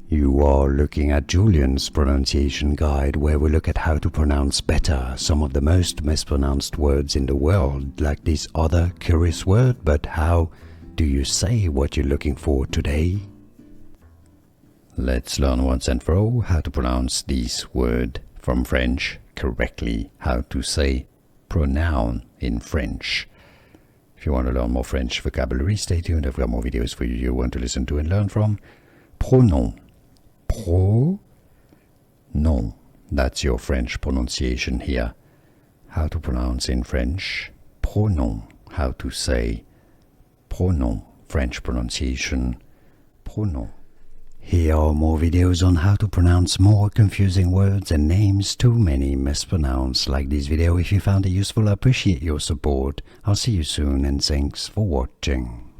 You are looking at Julian's pronunciation guide, where we look at how to pronounce better some of the most mispronounced words in the world, like this other curious word. But how do you say what you're looking for today? Let's learn once and for all how to pronounce this word from French correctly, how to say pronoun in French. If you want to learn more French vocabulary, stay tuned. I've got more videos for you want to listen to and learn from. Pronoun. Pronoun. That's your French pronunciation here. How to pronounce in French. Pronoun. How to say pronoun. French pronunciation. Pronoun. Here are more videos on how to pronounce more confusing words and names too many mispronounced. Like this video if you found it useful. I appreciate your support. I'll see you soon and thanks for watching.